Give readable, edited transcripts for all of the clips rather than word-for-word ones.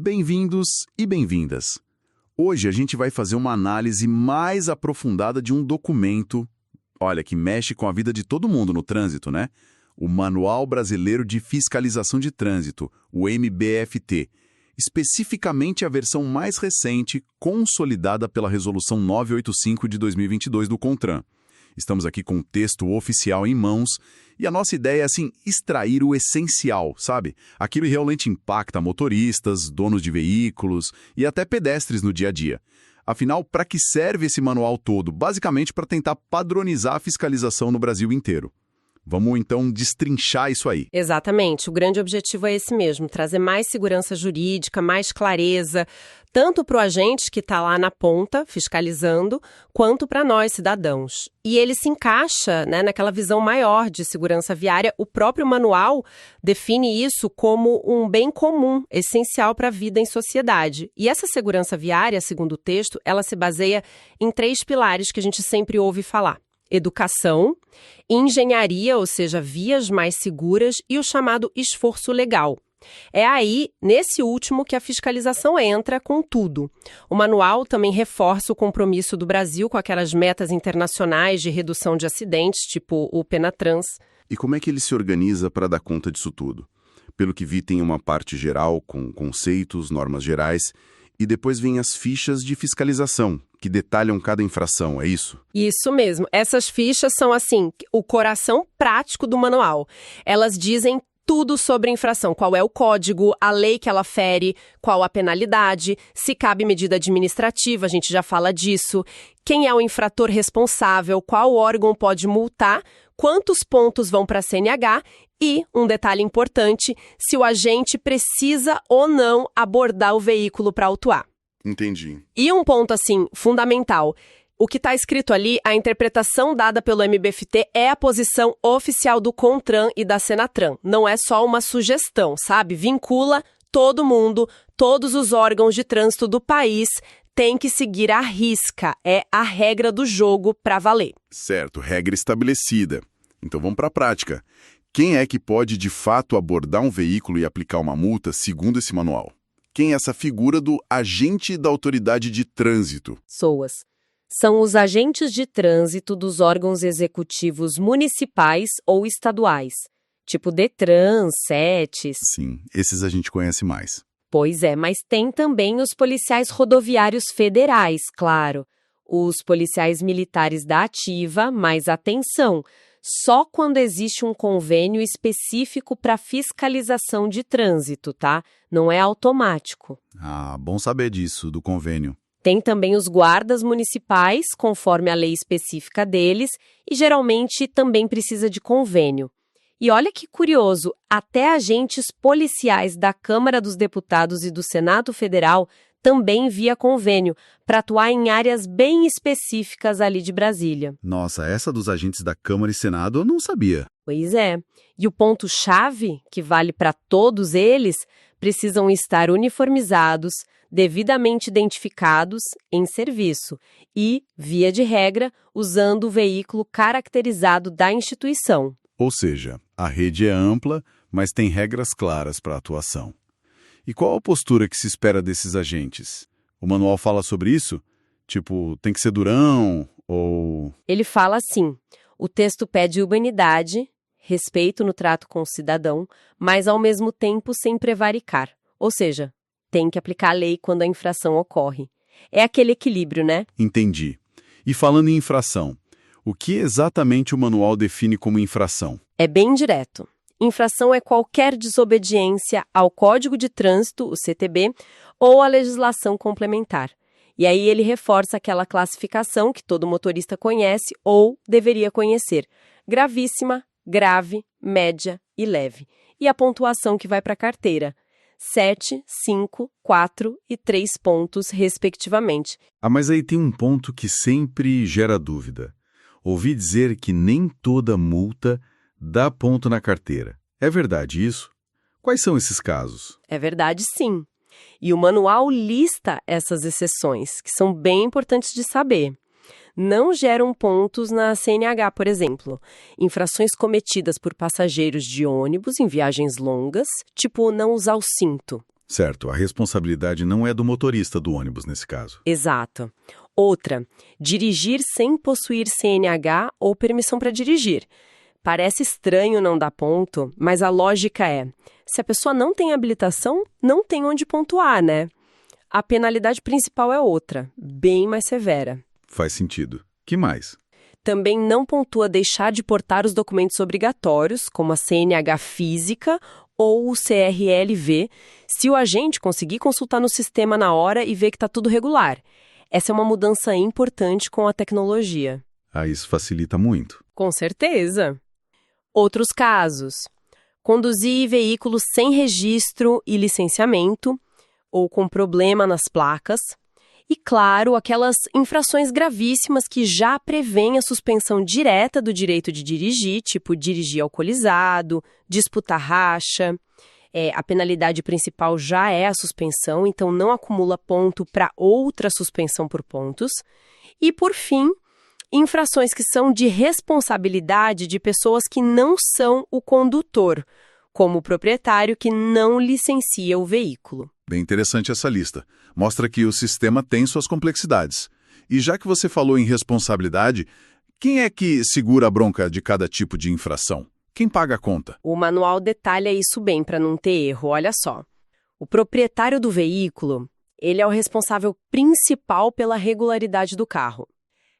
Bem-vindos e bem-vindas. Hoje a gente vai fazer uma análise mais aprofundada de um documento, olha, que mexe com a vida de todo mundo no trânsito, né? O Manual Brasileiro de Fiscalização de Trânsito, o MBFT, especificamente a versão mais recente, consolidada pela Resolução 985 de 2022 do CONTRAN. Estamos aqui com o texto oficial em mãos e a nossa ideia é, assim, extrair o essencial, sabe? Aquilo que realmente impacta motoristas, donos de veículos e até pedestres no dia a dia. Afinal, para que serve esse manual todo? Basicamente para tentar padronizar a fiscalização no Brasil inteiro. Vamos, então, destrinchar isso aí. Exatamente. O grande objetivo é esse mesmo, trazer mais segurança jurídica, mais clareza, tanto para o agente que está lá na ponta, fiscalizando, quanto para nós, cidadãos. E ele se encaixa, né, naquela visão maior de segurança viária. O próprio manual define isso como um bem comum, essencial para a vida em sociedade. E essa segurança viária, segundo o texto, ela se baseia em 3 pilares que a gente sempre ouve falar: educação, engenharia, ou seja, vias mais seguras, e o chamado esforço legal. É aí, nesse último, que a fiscalização entra com tudo. O manual também reforça o compromisso do Brasil com aquelas metas internacionais de redução de acidentes, tipo o Penatrans. E como é que ele se organiza para dar conta disso tudo? Pelo que vi, tem uma parte geral com conceitos, normas gerais, e depois vem as fichas de fiscalização, que detalham cada infração, é isso? Isso mesmo. Essas fichas são, assim, o coração prático do manual. Elas dizem tudo sobre a infração, qual é o código, a lei que ela fere, qual a penalidade, se cabe medida administrativa, a gente já fala disso, quem é o infrator responsável, qual órgão pode multar, quantos pontos vão para a CNH e, um detalhe importante, se o agente precisa ou não abordar o veículo para autuar. Entendi. E um ponto, assim, fundamental: o que está escrito ali, a interpretação dada pelo MBFT é a posição oficial do CONTRAN e da Senatran. Não é só uma sugestão, sabe? Vincula todo mundo, todos os órgãos de trânsito do país têm que seguir à risca. É a regra do jogo para valer. Certo, regra estabelecida. Então vamos para a prática. Quem é que pode, de fato, abordar um veículo e aplicar uma multa segundo esse manual? Quem é essa figura do agente da autoridade de trânsito? Pessoas. São os agentes de trânsito dos órgãos executivos municipais ou estaduais, tipo Detran, SETES. Sim, esses a gente conhece mais. Pois é, mas tem também os policiais rodoviários federais, claro. Os policiais militares da ativa, mas atenção, só quando existe um convênio específico para fiscalização de trânsito, tá? Não é automático. Ah, bom saber disso, do convênio. Tem também os guardas municipais, conforme a lei específica deles, e geralmente também precisa de convênio. E olha que curioso, até agentes policiais da Câmara dos Deputados e do Senado Federal também via convênio, para atuar em áreas bem específicas ali de Brasília. Nossa, essa dos agentes da Câmara e Senado eu não sabia. Pois é. E o ponto-chave, que vale para todos eles, precisam estar uniformizados, devidamente identificados, em serviço e, via de regra, usando o veículo caracterizado da instituição. Ou seja, a rede é ampla, mas tem regras claras para a atuação. E qual a postura que se espera desses agentes? O manual fala sobre isso? Tipo, tem que ser durão ou... Ele fala assim: o texto pede humanidade, respeito no trato com o cidadão, mas ao mesmo tempo sem prevaricar. Ou seja, tem que aplicar a lei quando a infração ocorre. É aquele equilíbrio, né? Entendi. E falando em infração, o que exatamente o manual define como infração? É bem direto. Infração é qualquer desobediência ao Código de Trânsito, o CTB, ou à legislação complementar. E aí ele reforça aquela classificação que todo motorista conhece ou deveria conhecer: gravíssima, grave, média e leve. E a pontuação que vai para a carteira: 7, 5, 4 e 3 pontos, respectivamente. Ah, mas aí tem um ponto que sempre gera dúvida. Ouvi dizer que nem toda multa dá ponto na carteira. É verdade isso? Quais são esses casos? É verdade, sim. E o manual lista essas exceções, que são bem importantes de saber. Não geram pontos na CNH, por exemplo. Infrações cometidas por passageiros de ônibus em viagens longas, tipo não usar o cinto. Certo, a responsabilidade não é do motorista do ônibus nesse caso. Exato. Outra, dirigir sem possuir CNH ou permissão para dirigir. Parece estranho não dar ponto, mas a lógica é, se a pessoa não tem habilitação, não tem onde pontuar, né? A penalidade principal é outra, bem mais severa. Faz sentido. Que mais? Também não pontua deixar de portar os documentos obrigatórios, como a CNH física ou o CRLV, se o agente conseguir consultar no sistema na hora e ver que está tudo regular. Essa é uma mudança importante com a tecnologia. Ah, isso facilita muito. Com certeza. Outros casos. Conduzir veículos sem registro e licenciamento, ou com problema nas placas. E, claro, aquelas infrações gravíssimas que já prevêem a suspensão direta do direito de dirigir, tipo dirigir alcoolizado, disputar racha. A penalidade principal já é a suspensão, então não acumula ponto para outra suspensão por pontos. E, por fim, infrações que são de responsabilidade de pessoas que não são o condutor, como o proprietário que não licencia o veículo. Bem interessante essa lista. Mostra que o sistema tem suas complexidades. E já que você falou em responsabilidade, quem é que segura a bronca de cada tipo de infração? Quem paga a conta? O manual detalha isso bem para não ter erro, olha só. O proprietário do veículo, ele é o responsável principal pela regularidade do carro.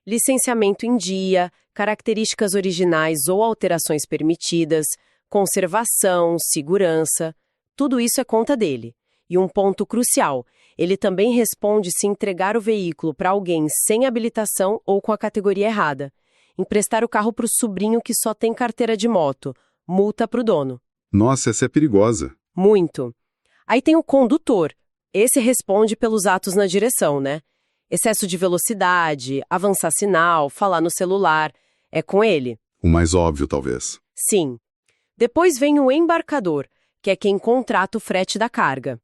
Licenciamento em dia, características originais ou alterações permitidas, conservação, segurança, tudo isso é conta dele. E um ponto crucial, ele também responde se entregar o veículo para alguém sem habilitação ou com a categoria errada. Emprestar o carro para o sobrinho que só tem carteira de moto, multa para o dono. Nossa, essa é perigosa. Muito. Aí tem o condutor. Esse responde pelos atos na direção, né? Excesso de velocidade, avançar sinal, falar no celular. É com ele. O mais óbvio, talvez. Sim. Depois vem o embarcador, que é quem contrata o frete da carga.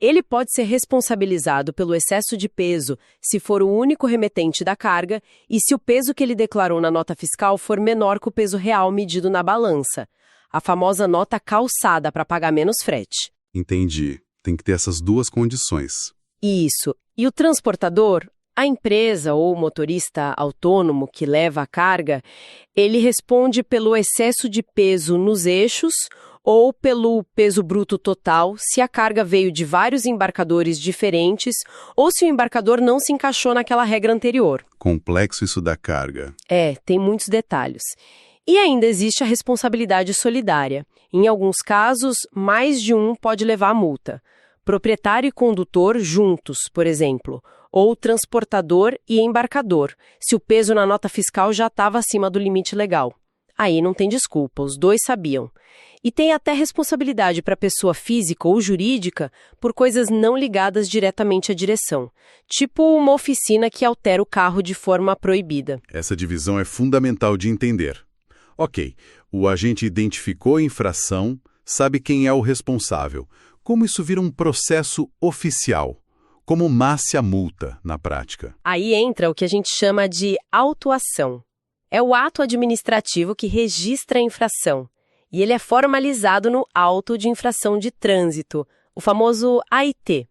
Ele pode ser responsabilizado pelo excesso de peso se for o único remetente da carga e se o peso que ele declarou na nota fiscal for menor que o peso real medido na balança. A famosa nota calçada para pagar menos frete. Entendi. Tem que ter essas duas condições. Isso. E o transportador, a empresa ou o motorista autônomo que leva a carga, ele responde pelo excesso de peso nos eixos ou pelo peso bruto total, se a carga veio de vários embarcadores diferentes ou se o embarcador não se encaixou naquela regra anterior. Complexo isso da carga. Tem muitos detalhes. E ainda existe a responsabilidade solidária. Em alguns casos, mais de um pode levar a multa. Proprietário e condutor juntos, por exemplo, ou transportador e embarcador, se o peso na nota fiscal já estava acima do limite legal. Aí não tem desculpa, os dois sabiam. E tem até responsabilidade para pessoa física ou jurídica por coisas não ligadas diretamente à direção, tipo uma oficina que altera o carro de forma proibida. Essa divisão é fundamental de entender. Ok, o agente identificou a infração, sabe quem é o responsável. Como isso vira um processo oficial? Como nasce a multa na prática? Aí entra o que a gente chama de autuação. É o ato administrativo que registra a infração. E ele é formalizado no auto de infração de trânsito, o famoso AIT.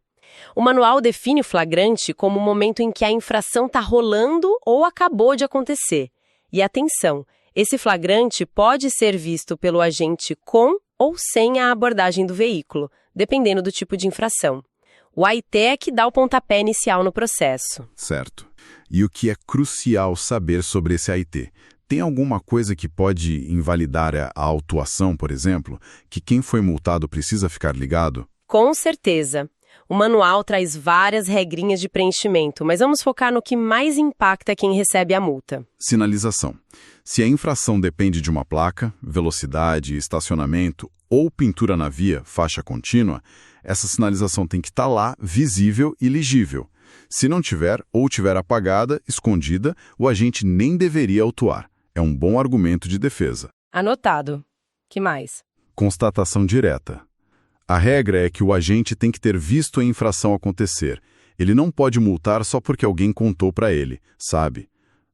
O manual define o flagrante como o momento em que a infração está rolando ou acabou de acontecer. E atenção, esse flagrante pode ser visto pelo agente com ou sem a abordagem do veículo, dependendo do tipo de infração. O AIT é que dá o pontapé inicial no processo. Certo. E o que é crucial saber sobre esse AIT? Tem alguma coisa que pode invalidar a autuação, por exemplo, que quem foi multado precisa ficar ligado? Com certeza. O manual traz várias regrinhas de preenchimento, mas vamos focar no que mais impacta quem recebe a multa. Sinalização. Se a infração depende de uma placa, velocidade, estacionamento ou pintura na via, faixa contínua, essa sinalização tem que estar lá, visível e legível. Se não tiver ou tiver apagada, escondida, o agente nem deveria autuar. É um bom argumento de defesa. Anotado. Que mais? Constatação direta. A regra é que o agente tem que ter visto a infração acontecer. Ele não pode multar só porque alguém contou para ele, sabe?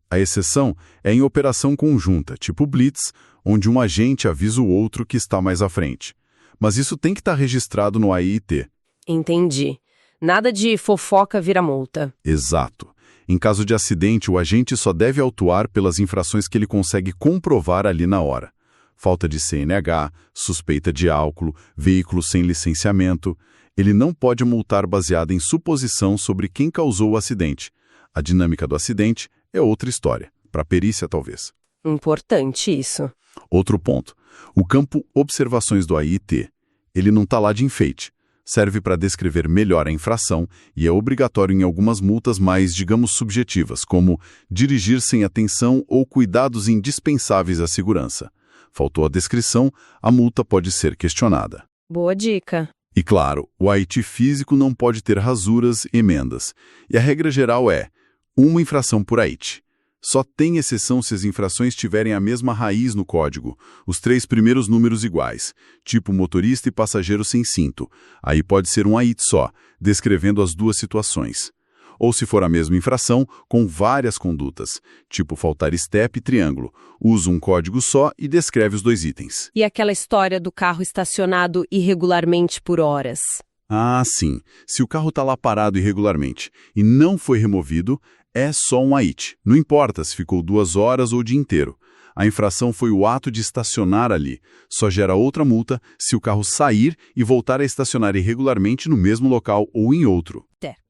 A exceção é em operação conjunta, tipo blitz, onde um agente avisa o outro que está mais à frente. Mas isso tem que estar registrado no AIT. Entendi. Nada de fofoca vira multa. Exato. Em caso de acidente, o agente só deve autuar pelas infrações que ele consegue comprovar ali na hora. Falta de CNH, suspeita de álcool, veículo sem licenciamento. Ele não pode multar baseado em suposição sobre quem causou o acidente. A dinâmica do acidente é outra história, para perícia talvez. Importante isso. Outro ponto. O campo observações do AIT, ele não está lá de enfeite. Serve para descrever melhor a infração e é obrigatório em algumas multas mais, digamos, subjetivas, como dirigir sem atenção ou cuidados indispensáveis à segurança. Faltou a descrição, a multa pode ser questionada. Boa dica. E claro, o AIT físico não pode ter rasuras e emendas. E a regra geral é uma infração por AIT. Só tem exceção se as infrações tiverem a mesma raiz no código, os 3 primeiros números iguais, tipo motorista e passageiro sem cinto. Aí pode ser um AIT só, descrevendo as duas situações. Ou se for a mesma infração, com várias condutas, tipo faltar step e triângulo. Usa um código só e descreve os 2 itens. E aquela história do carro estacionado irregularmente por horas? Ah, sim. Se o carro está lá parado irregularmente e não foi removido, é só um AIT. Não importa se ficou 2 horas ou o dia inteiro. A infração foi o ato de estacionar ali. Só gera outra multa se o carro sair e voltar a estacionar irregularmente no mesmo local ou em outro. Certo.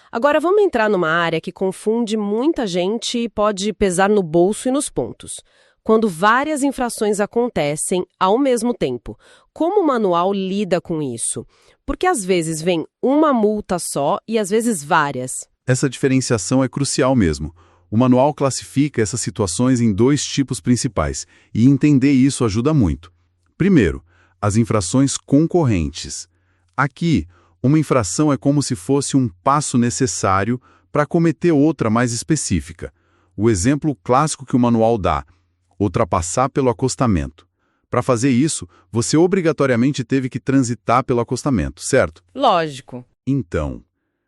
Agora vamos entrar numa área que confunde muita gente e pode pesar no bolso e nos pontos. Quando várias infrações acontecem ao mesmo tempo, como o manual lida com isso? Porque às vezes vem uma multa só e às vezes várias. Essa diferenciação é crucial mesmo. O manual classifica essas situações em 2 tipos principais, e entender isso ajuda muito. Primeiro, as infrações concorrentes. Aqui, uma infração é como se fosse um passo necessário para cometer outra mais específica. O exemplo clássico que o manual dá: ultrapassar pelo acostamento. Para fazer isso, você obrigatoriamente teve que transitar pelo acostamento, certo? Lógico. Então,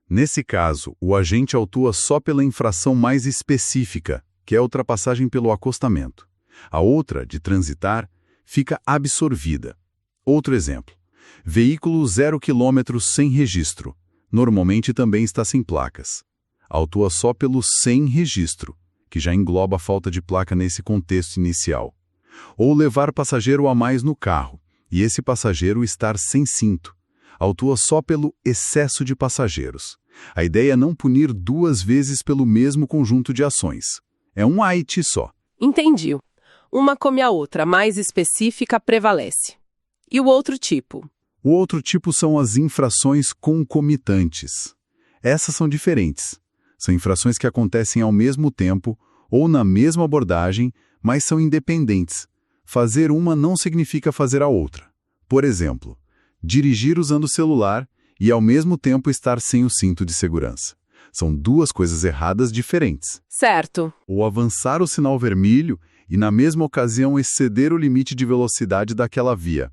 nesse caso, o agente autua só pela infração mais específica, que é a ultrapassagem pelo acostamento. A outra, de transitar, fica absorvida. Outro exemplo. Veículo 0 km sem registro. Normalmente também está sem placas. Autua só pelo sem registro, que já engloba a falta de placa nesse contexto inicial. Ou levar passageiro a mais no carro, e esse passageiro estar sem cinto. Autua só pelo excesso de passageiros. A ideia é não punir 2 vezes pelo mesmo conjunto de ações. É um AIT só. Entendi. Uma come a outra, mais específica prevalece. E o outro tipo? O outro tipo são as infrações concomitantes. Essas são diferentes. São infrações que acontecem ao mesmo tempo ou na mesma abordagem, mas são independentes. Fazer uma não significa fazer a outra. Por exemplo, dirigir usando o celular e ao mesmo tempo estar sem o cinto de segurança. São 2 coisas erradas diferentes. Certo. Ou avançar o sinal vermelho e na mesma ocasião exceder o limite de velocidade daquela via.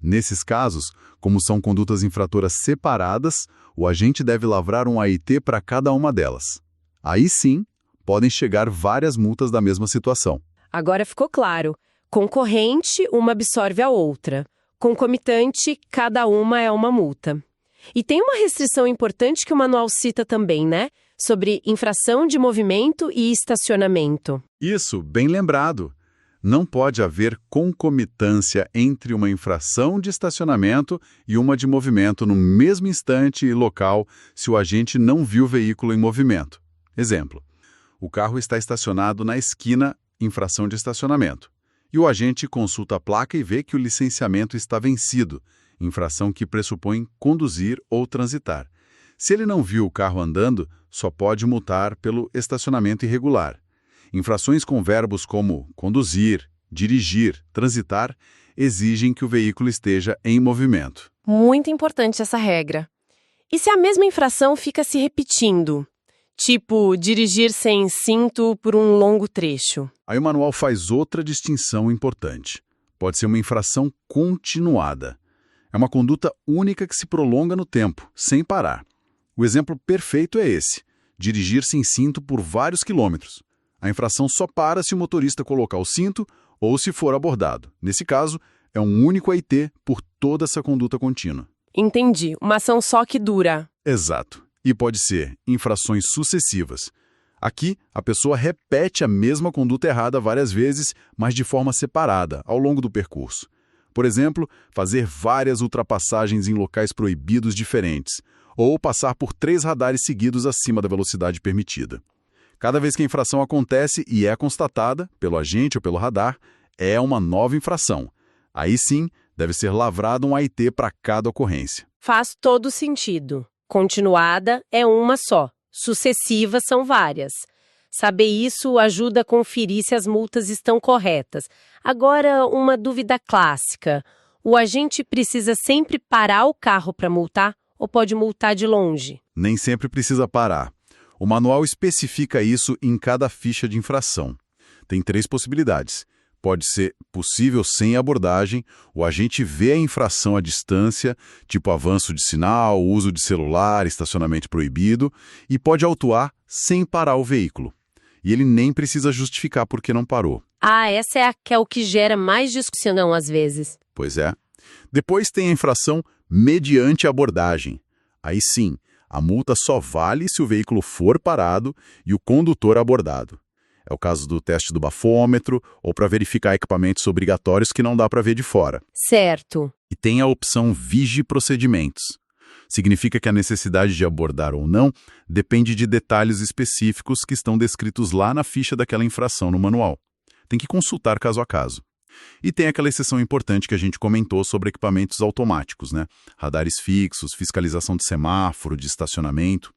Nesses casos, como são condutas infratoras separadas, o agente deve lavrar um AIT para cada uma delas. Aí sim, podem chegar várias multas da mesma situação. Agora ficou claro. Concorrente, uma absorve a outra. Concomitante, cada uma é uma multa. E tem uma restrição importante que o manual cita também, né? Sobre infração de movimento e estacionamento. Isso, bem lembrado. Não pode haver concomitância entre uma infração de estacionamento e uma de movimento no mesmo instante e local se o agente não viu o veículo em movimento. Exemplo: o carro está estacionado na esquina, infração de estacionamento, e o agente consulta a placa e vê que o licenciamento está vencido, infração que pressupõe conduzir ou transitar. Se ele não viu o carro andando, só pode multar pelo estacionamento irregular. Infrações com verbos como conduzir, dirigir, transitar, exigem que o veículo esteja em movimento. Muito importante essa regra. E se a mesma infração fica se repetindo? Tipo, dirigir sem cinto por um longo trecho. Aí o manual faz outra distinção importante. Pode ser uma infração continuada. É uma conduta única que se prolonga no tempo, sem parar. O exemplo perfeito é esse: dirigir sem cinto por vários quilômetros. A infração só para se o motorista colocar o cinto ou se for abordado. Nesse caso, é um único AIT por toda essa conduta contínua. Entendi. Uma ação só que dura. Exato. E pode ser infrações sucessivas. Aqui, a pessoa repete a mesma conduta errada várias vezes, mas de forma separada, ao longo do percurso. Por exemplo, fazer várias ultrapassagens em locais proibidos diferentes, ou passar por 3 radares seguidos acima da velocidade permitida. Cada vez que a infração acontece e é constatada, pelo agente ou pelo radar, é uma nova infração. Aí sim, deve ser lavrado um AIT para cada ocorrência. Faz todo sentido. Continuada é uma só. Sucessivas são várias. Saber isso ajuda a conferir se as multas estão corretas. Agora, uma dúvida clássica. O agente precisa sempre parar o carro para multar ou pode multar de longe? Nem sempre precisa parar. O manual especifica isso em cada ficha de infração. Tem 3 possibilidades. Pode ser possível sem abordagem, o agente vê a infração à distância, tipo avanço de sinal, uso de celular, estacionamento proibido, e pode autuar sem parar o veículo. E ele nem precisa justificar por que não parou. Essa é o que gera mais discussão às vezes. Pois é. Depois tem a infração mediante abordagem. Aí sim, a multa só vale se o veículo for parado e o condutor abordado. É o caso do teste do bafômetro ou para verificar equipamentos obrigatórios que não dá para ver de fora. Certo. E tem a opção Vige Procedimentos. Significa que a necessidade de abordar ou não depende de detalhes específicos que estão descritos lá na ficha daquela infração no manual. Tem que consultar caso a caso. E tem aquela exceção importante que a gente comentou sobre equipamentos automáticos, né? Radares fixos, fiscalização de semáforo, de estacionamento.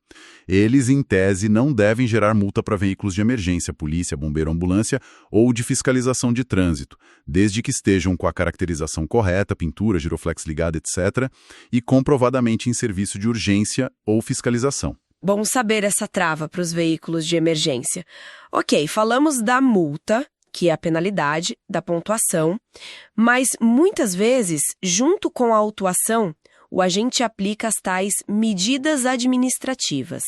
Eles, em tese, não devem gerar multa para veículos de emergência, polícia, bombeiro, ambulância ou de fiscalização de trânsito, desde que estejam com a caracterização correta, pintura, giroflex ligada, etc., e comprovadamente em serviço de urgência ou fiscalização. Bom saber essa trava para os veículos de emergência. Ok, falamos da multa, que é a penalidade, da pontuação, mas muitas vezes, junto com a autuação, o agente aplica as tais medidas administrativas.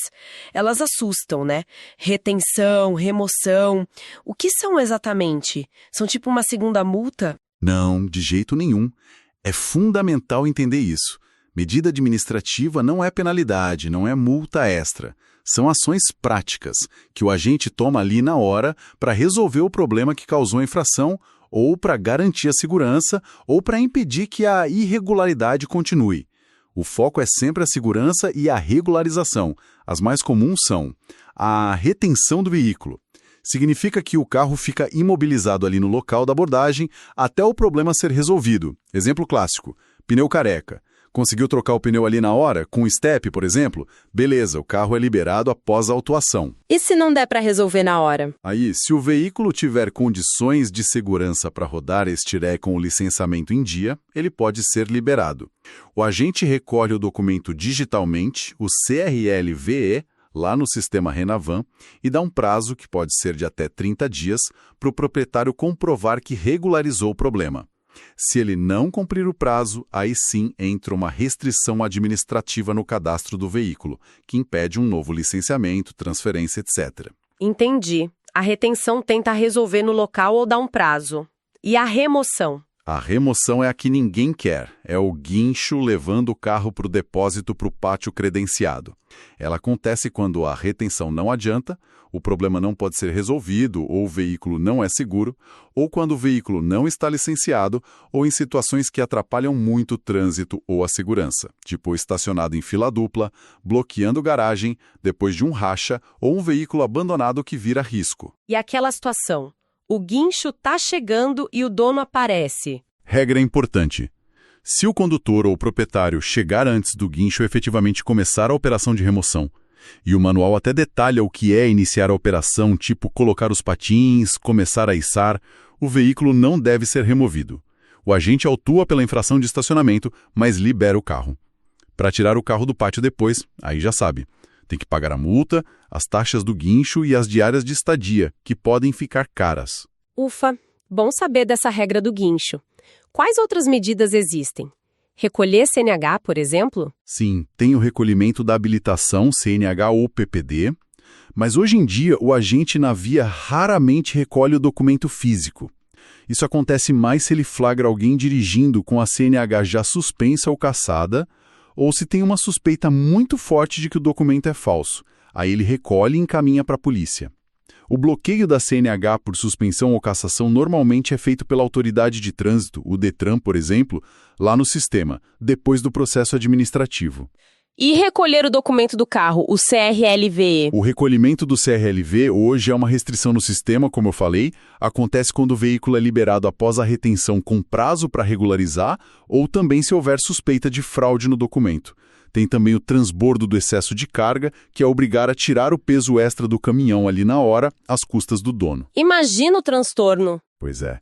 Elas assustam, né? Retenção, remoção. O que são exatamente? São tipo uma segunda multa? Não, de jeito nenhum. É fundamental entender isso. Medida administrativa não é penalidade, não é multa extra. São ações práticas que o agente toma ali na hora para resolver o problema que causou a infração ou para garantir a segurança ou para impedir que a irregularidade continue. O foco é sempre a segurança e a regularização. As mais comuns são a retenção do veículo. Significa que o carro fica imobilizado ali no local da abordagem até o problema ser resolvido. Exemplo clássico, pneu careca. Conseguiu trocar o pneu ali na hora, com o step, por exemplo? Beleza, o carro é liberado após a autuação. E se não der para resolver na hora? Aí, se o veículo tiver condições de segurança para rodar e estiver com o licenciamento em dia, ele pode ser liberado. O agente recolhe o documento digitalmente, o CRL-VE, lá no sistema Renavan, e dá um prazo, que pode ser de até 30 dias, para o proprietário comprovar que regularizou o problema. Se ele não cumprir o prazo, aí sim entra uma restrição administrativa no cadastro do veículo, que impede um novo licenciamento, transferência, etc. Entendi. A retenção tenta resolver no local ou dar um prazo. E a remoção? A remoção é a que ninguém quer. É o guincho levando o carro para o depósito para o pátio credenciado. Ela acontece quando a retenção não adianta, o problema não pode ser resolvido ou o veículo não é seguro, ou quando o veículo não está licenciado ou em situações que atrapalham muito o trânsito ou a segurança, tipo estacionado em fila dupla, bloqueando garagem, depois de um racha ou um veículo abandonado que vira risco. E aquela situação? O guincho tá chegando e o dono aparece. Regra importante. Se o condutor ou o proprietário chegar antes do guincho efetivamente começar a operação de remoção, e o manual até detalha o que é iniciar a operação, tipo colocar os patins, começar a içar, o veículo não deve ser removido. O agente autua pela infração de estacionamento, mas libera o carro. Para tirar o carro do pátio depois, aí já sabe. Tem que pagar a multa, as taxas do guincho e as diárias de estadia, que podem ficar caras. Ufa, bom saber dessa regra do guincho. Quais outras medidas existem? Recolher CNH, por exemplo? Sim, tem o recolhimento da habilitação CNH ou PPD, mas hoje em dia o agente na via raramente recolhe o documento físico. Isso acontece mais se ele flagra alguém dirigindo com a CNH já suspensa ou cassada, ou se tem uma suspeita muito forte de que o documento é falso. Aí ele recolhe e encaminha para a polícia. O bloqueio da CNH por suspensão ou cassação normalmente é feito pela autoridade de trânsito, o Detran, por exemplo, lá no sistema, depois do processo administrativo. E recolher o documento do carro, o CRLV? O recolhimento do CRLV hoje é uma restrição no sistema, como eu falei, acontece quando o veículo é liberado após a retenção com prazo para regularizar ou também se houver suspeita de fraude no documento. Tem também o transbordo do excesso de carga, que é obrigar a tirar o peso extra do caminhão ali na hora, às custas do dono. Imagina o transtorno. Pois é.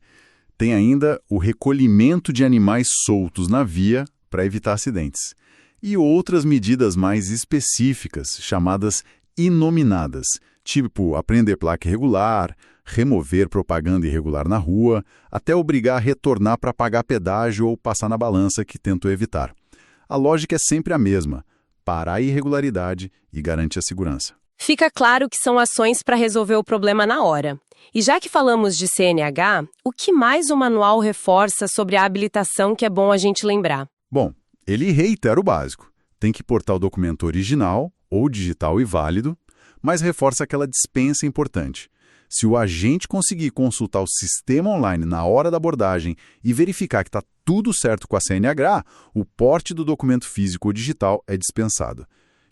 Tem ainda o recolhimento de animais soltos na via para evitar acidentes. E outras medidas mais específicas, chamadas inominadas, tipo apreender placa irregular, remover propaganda irregular na rua, até obrigar a retornar para pagar pedágio ou passar na balança que tentou evitar. A lógica é sempre a mesma: parar a irregularidade e garante a segurança. Fica claro que são ações para resolver o problema na hora. E já que falamos de CNH, o que mais o manual reforça sobre a habilitação que é bom a gente lembrar? Bom, ele reitera o básico. Tem que portar o documento original ou digital e válido, mas reforça aquela dispensa importante. Se o agente conseguir consultar o sistema online na hora da abordagem e verificar que está tudo certo com a CNH, o porte do documento físico ou digital é dispensado.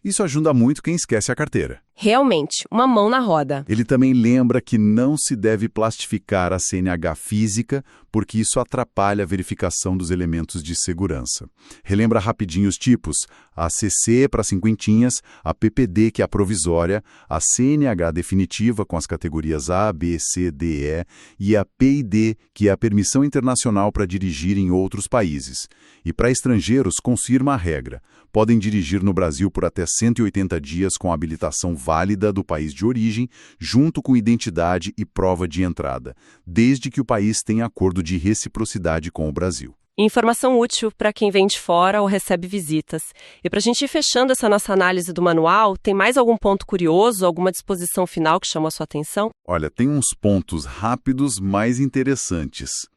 Isso ajuda muito quem esquece a carteira. Realmente, uma mão na roda. Ele também lembra que não se deve plastificar a CNH física, porque isso atrapalha a verificação dos elementos de segurança. Relembra rapidinho os tipos: a CC para cinquentinhas, a PPD, que é a provisória, a CNH definitiva com as categorias A, B, C, D, E e a PID, que é a permissão internacional para dirigir em outros países. E para estrangeiros, confirma a regra: podem dirigir no Brasil por até 180 dias com habilitação válida do país de origem, junto com identidade e prova de entrada, desde que o país tenha acordo de reciprocidade com o Brasil. Informação útil para quem vem de fora ou recebe visitas. E para a gente ir fechando essa nossa análise do manual, tem mais algum ponto curioso, alguma disposição final que chamou a sua atenção? Olha, tem uns pontos rápidos mais interessantes.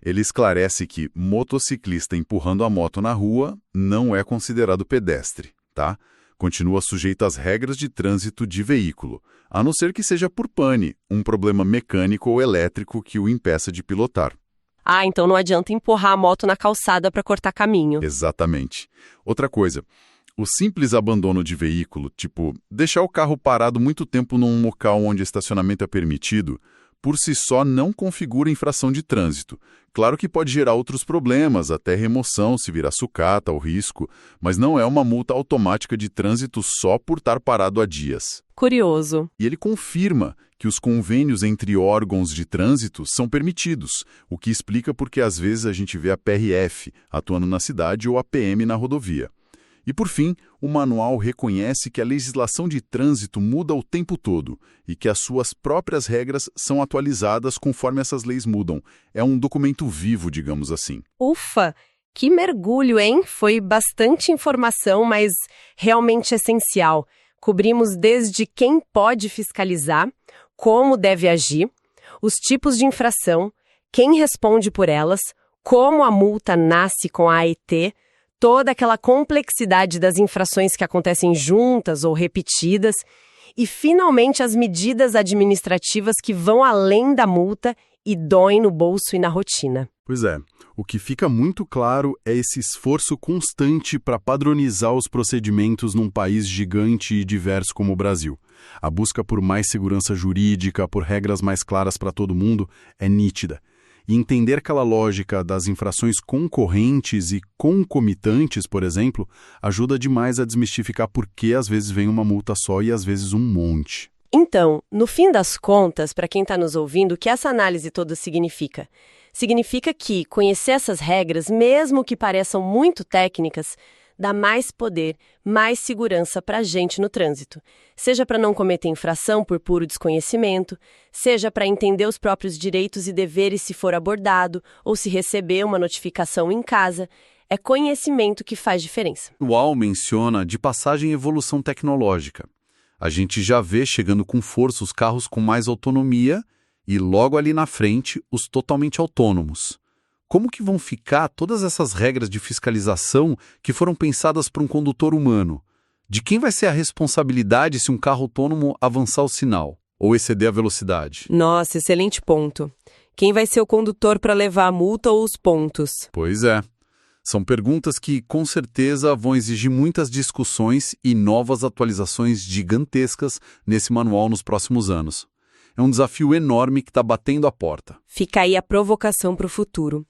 Ele esclarece que motociclista empurrando a moto na rua não é considerado pedestre, tá? Continua sujeito às regras de trânsito de veículo, a não ser que seja por pane, um problema mecânico ou elétrico que o impeça de pilotar. Ah, então não adianta empurrar a moto na calçada para cortar caminho. Exatamente. Outra coisa, o simples abandono de veículo, tipo deixar o carro parado muito tempo num local onde estacionamento é permitido, por si só não configura infração de trânsito. Claro que pode gerar outros problemas, até remoção se virar sucata ou risco, mas não é uma multa automática de trânsito só por estar parado há dias. Curioso. E ele confirma que os convênios entre órgãos de trânsito são permitidos, o que explica porque às vezes a gente vê a PRF atuando na cidade ou a PM na rodovia. E, por fim, o manual reconhece que a legislação de trânsito muda o tempo todo e que as suas próprias regras são atualizadas conforme essas leis mudam. É um documento vivo, digamos assim. Ufa! Que mergulho, hein? Foi bastante informação, mas realmente essencial. Cobrimos desde quem pode fiscalizar, como deve agir, os tipos de infração, quem responde por elas, como a multa nasce com a AET, toda aquela complexidade das infrações que acontecem juntas ou repetidas e, finalmente, as medidas administrativas que vão além da multa e doem no bolso e na rotina. Pois é, o que fica muito claro é esse esforço constante para padronizar os procedimentos num país gigante e diverso como o Brasil. A busca por mais segurança jurídica, por regras mais claras para todo mundo, é nítida. E entender aquela lógica das infrações concorrentes e concomitantes, por exemplo, ajuda demais a desmistificar por que às vezes vem uma multa só e às vezes um monte. Então, no fim das contas, para quem está nos ouvindo, o que essa análise toda significa? Significa que conhecer essas regras, mesmo que pareçam muito técnicas, dá mais poder, mais segurança para a gente no trânsito. Seja para não cometer infração por puro desconhecimento, seja para entender os próprios direitos e deveres se for abordado, ou se receber uma notificação em casa. É conhecimento que faz diferença. O UAU menciona de passagem evolução tecnológica. A gente já vê chegando com força os carros com mais autonomia e logo ali na frente os totalmente autônomos. Como que vão ficar todas essas regras de fiscalização que foram pensadas para um condutor humano? De quem vai ser a responsabilidade se um carro autônomo avançar o sinal ou exceder a velocidade? Nossa, excelente ponto. Quem vai ser o condutor para levar a multa ou os pontos? Pois é. São perguntas que, com certeza, vão exigir muitas discussões e novas atualizações gigantescas nesse manual nos próximos anos. É um desafio enorme que está batendo a porta. Fica aí a provocação para o futuro.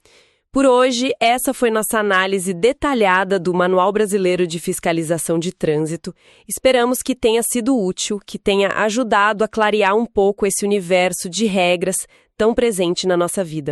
Por hoje, essa foi nossa análise detalhada do Manual Brasileiro de Fiscalização de Trânsito. Esperamos que tenha sido útil, que tenha ajudado a clarear um pouco esse universo de regras tão presente na nossa vida.